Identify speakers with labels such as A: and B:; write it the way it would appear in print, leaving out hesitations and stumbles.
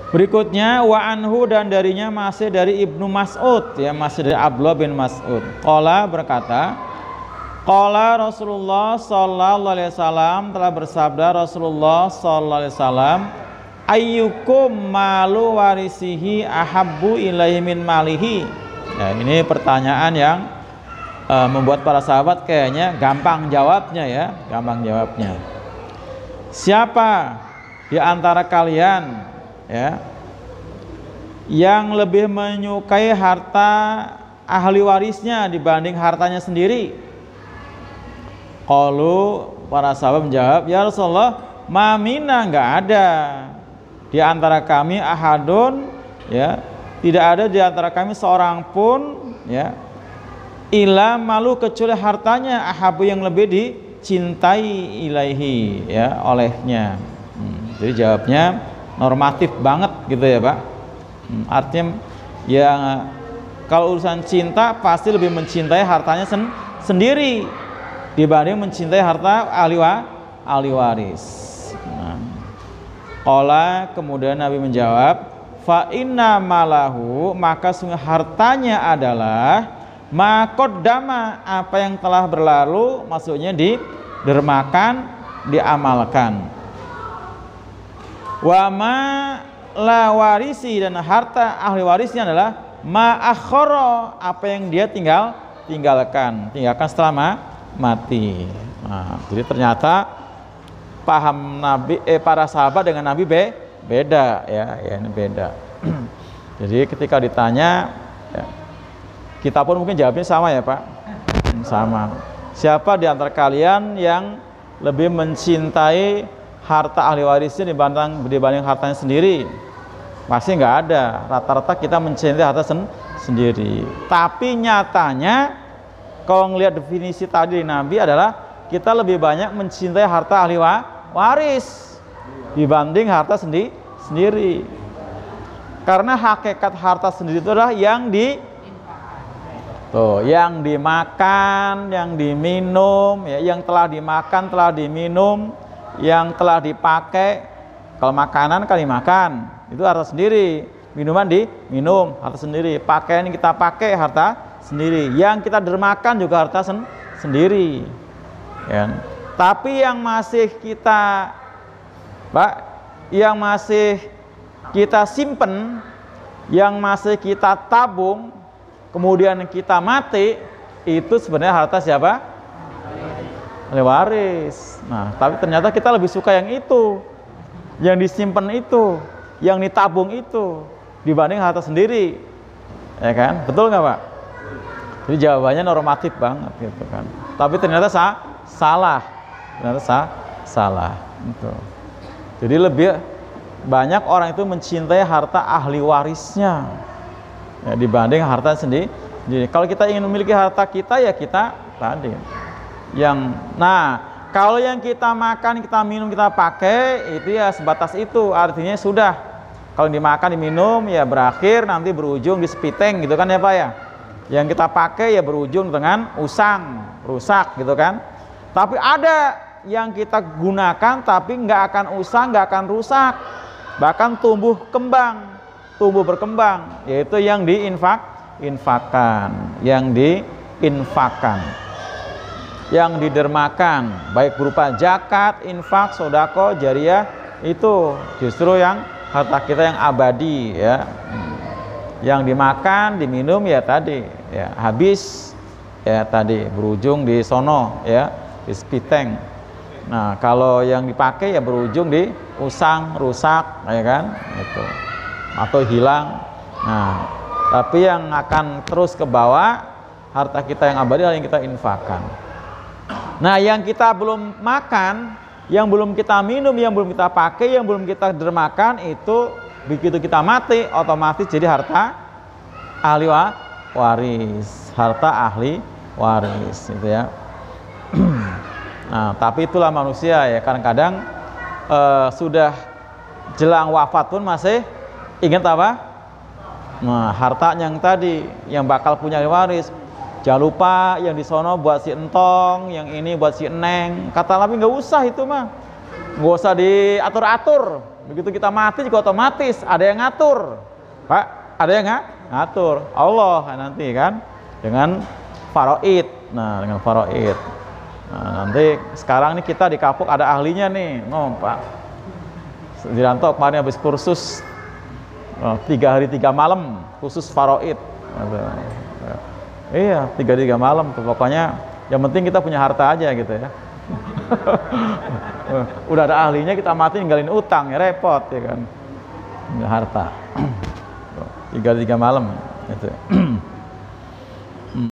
A: Berikutnya wa anhu, dan darinya masih dari Ibnu Mas'ud, ya, masih dari Abdullah bin Mas'ud. Qala berkata, qala Rasulullah sallallahu alaihi wasallam, telah bersabda Rasulullah sallallahu alaihi wasallam, ayyukum malu warisihi ahabbu ilaihi min malihi. Ya, ini pertanyaan yang membuat para sahabat kayaknya gampang jawabnya, ya, gampang jawabnya. Siapa di antara kalian, ya, yang lebih menyukai harta ahli warisnya dibanding hartanya sendiri? Qalu, para sahabat menjawab, ya Rasulullah, mamina, enggak ada di antara kami ahadun, ya, tidak ada di antara kami seorang pun, ya, ila malu, kecuali hartanya ahabu, yang lebih dicintai ilaihi, ya, olehnya. Jadi jawabnya normatif banget gitu ya Pak. Artinya ya, kalau urusan cinta pasti lebih mencintai hartanya sendiri dibanding mencintai harta ahli waris. Qala, kemudian Nabi menjawab, fa inna malahu, maka sungguh hartanya adalah ma qaddama, apa yang telah berlalu, maksudnya didermakan, diamalkan. Wa ma la warisi, dan harta ahli warisnya adalah ma akhara, apa yang dia tinggalkan setelah mati. Nah, jadi ternyata paham Nabi, para sahabat dengan Nabi beda, ya, ini beda. Jadi ketika ditanya, ya, kita pun mungkin jawabnya sama ya Pak, sama. Siapa di antara kalian yang lebih mencintai harta ahli warisnya dibanding hartanya sendiri? Pasti nggak ada. Rata-rata kita mencintai harta sendiri. Tapi nyatanya kalau ngelihat definisi tadi Nabi adalah kita lebih banyak mencintai harta ahli waris dibanding harta sendiri. Karena hakikat harta sendiri itu adalah yang dimakan, yang diminum, ya, yang telah dimakan, telah diminum, yang telah dipakai. Kalau makanan kan dimakan, itu harta sendiri. Minuman diminum, harta sendiri. Pakaian yang kita pakai, harta sendiri. Yang kita dermakan juga harta sendiri, ya. Tapi yang masih kita, Pak, yang masih kita simpen, yang masih kita tabung, kemudian kita mati, itu sebenarnya harta siapa? Ahli waris. Nah, tapi ternyata kita lebih suka yang itu, yang disimpan itu, yang ditabung itu, dibanding harta sendiri, ya kan? Betul nggak Pak? Jadi jawabannya normatif banget gitu kan. Tapi ternyata salah, salah. Gitu. Jadi lebih banyak orang itu mencintai harta ahli warisnya, ya, dibanding harta sendiri. Jadi kalau kita ingin memiliki harta kita, ya kita tadi yang, nah, kalau yang kita makan, kita minum, kita pakai, itu ya sebatas itu. Artinya sudah, kalau dimakan, diminum, ya berakhir nanti berujung di sepiteng gitu kan ya Pak ya. Yang kita pakai ya berujung dengan usang, rusak gitu kan. Tapi ada yang kita gunakan tapi nggak akan usang, nggak akan rusak, bahkan tumbuh berkembang, yaitu yang diinfakkan, yang didermakan, baik berupa zakat, infak, sodako, jariyah, itu justru yang harta kita yang abadi, ya. Yang dimakan, diminum, ya tadi, ya habis, ya tadi berujung di sono, ya, di spiteng. Nah, kalau yang dipakai ya berujung di usang, rusak, ya kan, itu, atau hilang. Nah, tapi yang akan terus ke bawah, harta kita yang abadi adalah yang kita infakkan. Nah, yang kita belum makan, yang belum kita minum, yang belum kita pakai, yang belum kita dermakan, itu begitu kita mati otomatis jadi harta ahli waris, harta ahli waris, gitu ya. Nah, tapi itulah manusia ya, kadang-kadang sudah jelang wafat pun masih ingat apa? Nah, hartanya yang tadi, yang bakal punya ahli waris. Jangan lupa yang di sono buat si entong, yang ini buat si eneng. Kata Nabi nggak usah itu mah, nggak usah diatur-atur. Begitu kita mati juga otomatis ada yang ngatur, Pak. Ada yang ngatur. Allah nanti kan dengan faraid. Nah, dengan faraid. Nah, nanti sekarang nih kita di Kapuk ada ahlinya nih, Pak Diranto kemarin habis kursus 3 hari 3 malam khusus faraid. Iya, 3 hari 3 malam tuh. Pokoknya yang penting kita punya harta aja gitu ya. Udah ada ahlinya, kita mati ninggalin utang ya repot ya kan. Harta. 3 hari 3 malam gitu.